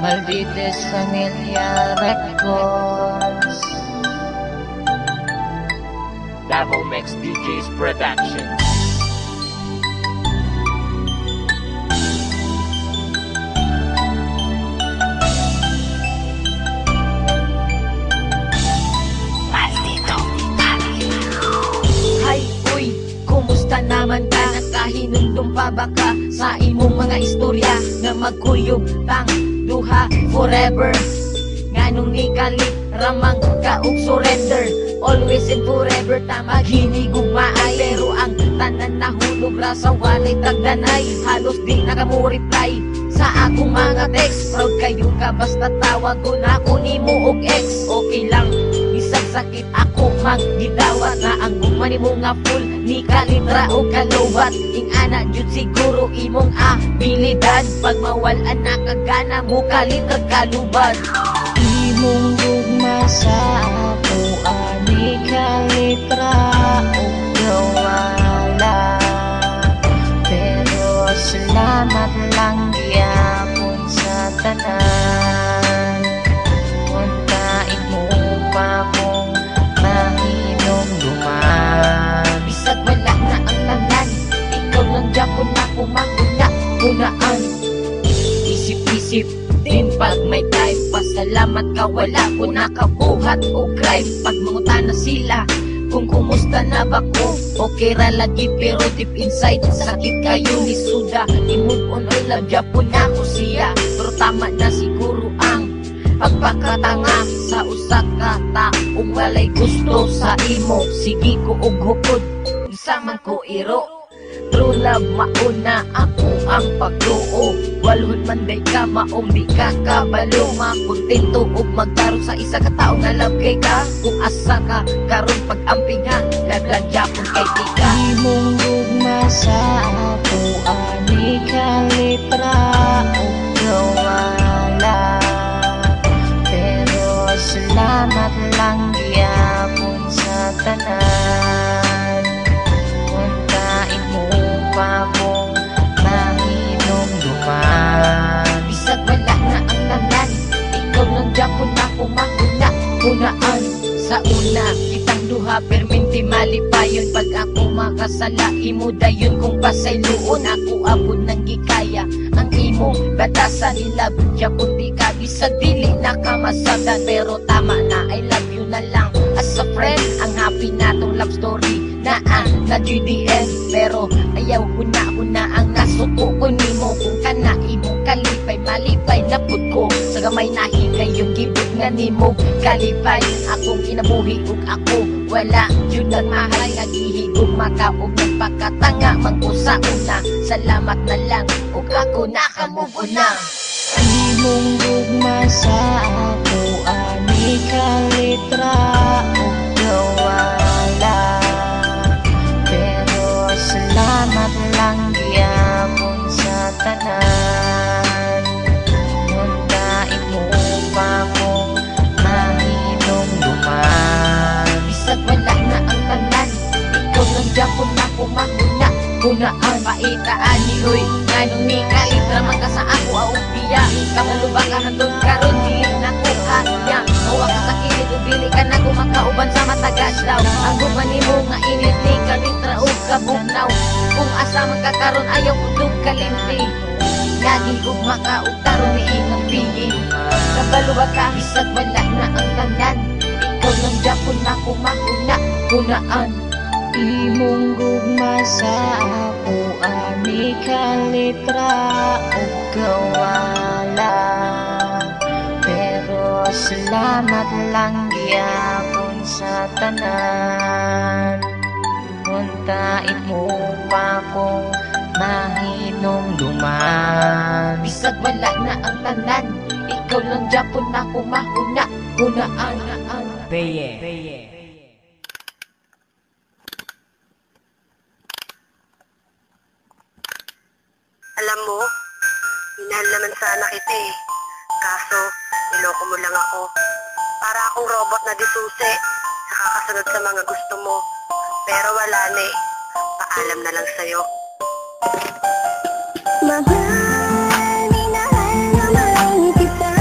Maldites Familia Records. Davao Mix DJs Productions. Naman ka, nakahinundong pa baka sa imong mga istorya nga magkuyog tang duha forever. Nganong ni kalit ramang kaug surrender. Always and forever ta maghinigugmaay. Pero ang tanan nahulog ra sa walay tagdanay. Halos di na ka mo reply sa akong mga text. Proud kayo ka basta tawag ko na ko nimo og ex. Okay lang bisag sakit ako maggidawat na ang gugma nimo nga full ni kalitra o kalubat. Ing ana jud siguro imong abilidad. Pag mawalan na kagana mo kalitra kalubat. Imong gugma sa ako ani kalitra o gawala. Pero salamat lang gyapon sa tanan. Untain mo pa kong mahinom duman. Bisag wala na ang tanan, ikaw lang Japon na kunaan. Isip-isip din pag may time. Pasalamat ka wala ko nakabuhat o crime. Pag mangutan na sila kung kumusta na ba ko, okay ra lagi pero deep inside sakit kayo ni Suda. I-move on or love Japon na ko siya. Pero tama na siguro ang pagpakatanga sa usa ka taong walay gusto sa imo. Sige ko og hukod isa man ko iro. True love mauna ako ang pagtuo. Walhod man day ka maong di ka kabalo. Makontento og magkaroon sa isa ka tao nga love kay ka. Kung asa ka karon pag-ampinga laglag Japon kay tika. Imong gugma sa ako ani kalitra o gawala. Pero salamat lang gyapon sa tanan. Untain mo pa kong mahinom duman. Bisag wala na ang tanan, ikaw lang Japon na kunaan. Sa una kitang duha perminti malipayon. Pag ako makasala imo dayon kung pasayloon. Ako abot ng gikaya ang imo batasan nila Japon di ka bisag dili na ka masabdan. Pero tama na I love you na lang as a friend. Ang happy natong love story na GDN. Pero ayaw huna ang nasuko ko nimo. Kung kana imong kalipay malipay na pud ko. Sa gamay nahi kayong gibot nga nimo kalipay. Akong kinabuhi ug ako wala jud ang mahal nga gihigog makaog nagpakatanga man ko sa una. Salamat na lang ug ako nakamove on na. Imong gugma sa ako ani kalitra o gawala. Pero salamat lang gyapon sa tanan. Untain mo pa kong mahinom duman. Bisag wala na ang tanan, ikaw lang Japon na kunaan. Paitaan ni Hoy nganong ni kalitra man ka sa ako aupiya. Kamalubang ka handog karon dili na ko kanya. Mawa ka sa kilit ug dili ka na kumakauban sa matagas daw. Ang guban nimo nga init ni kalitra ug kabugnaw. Kung asa man ka karon ayaw udog kalimpi. Lagi ugma ka ug karon ni imong piling. Kabalo ba ka bisag wala na ang tanan, ikaw lang Japon na kunaan. Imong gugma sa ako ani kalitra o gawala. Pero salamat lang gyapon sa tanan. Untain mo pa kong mahinom duman. Bisag wala na ang tanan, ikaw lang Japon na kunaan. Beye. Alam mo, minahal naman sana kita eh. Kaso, niloko mo lang ako. Para akong robot na disusi, nakakasunod sa mga gusto mo. Pero wala na eh. Paalam na lang sa'yo. Mahal, minahal naman kita.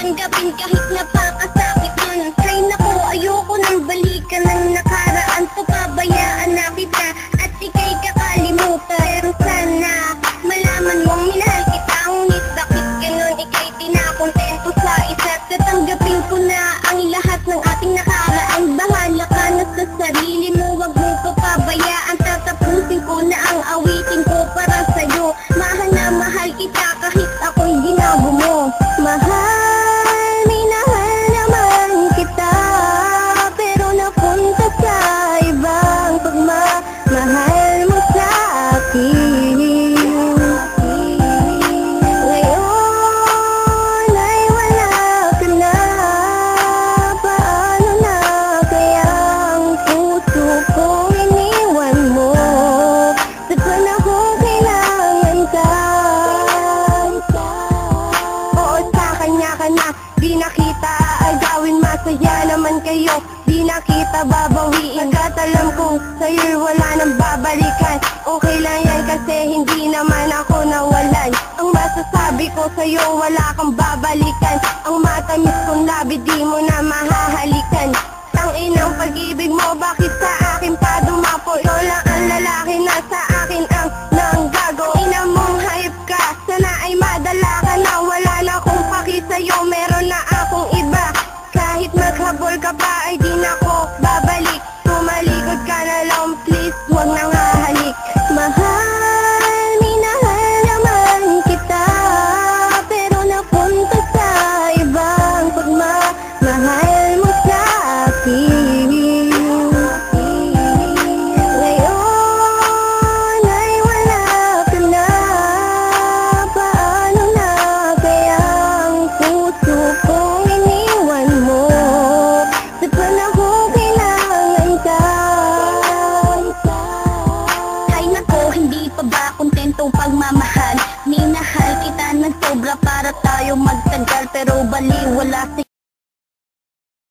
tanggapin kahit napakasakit nun. Ay naku, ayoko nang balikan ng nakaraan to. Pabayaan na kita at ika'y kakalimutan. Pero sana malaman mong minahal kita, ngunit bakit ganun ika'y tinakontento sa isa't tatanggapin ko na ang lahat ng ating nakaraan. Bahala ka na sa sarili mo, wag mo papabayaan. Tatapusin ko na ang awitin ko para sa'yo. Mahal na mahal kita kahit ako'y ginabo mo. Mahal, minahal naman kita, pero napunta sa ibang pagmamahal mo sa akin. Ngayon ay wala ka na, paano na kaya ang puso kong iniwan mo sa panahong kailangan ka? Oo, sa kanya ka na, di na kita agawin, masaya naman kayo, di na kita babawiin. Agad alam kong sa'yo'y wala nang babalikan. Okay lang yan kasi hindi naman ako nawalan. Ang masasabi ko sa'yo, wala kang babalikan. Ang matamis kong labi, di mo na mahahalikan. Tanginang pag-ibig mo, bakit sa akin pa dumapo? Ikaw lang ang lalaki na sa akin ang nanggago. Ina mong hayop ka, sana ay madala ka na. Wala na akong paki sa'yo, meron na akong iba. Kahit maghabol ka pa ay di na ko babalik. Tumalikod ka na lang, please, huwag nang hahalik. Mahal, minahal naman kita, pero napunta sa ibang pagmamahal mo sa akin. Ngayon ay wala ka na, paano na kaya ang puso kong iniwan mo sa panahong kailangan ka? Ay nako, hindi pa ba kontentong pagmamahal? Minahal kita ng sobra para tayo magtagal, pero baliwala sa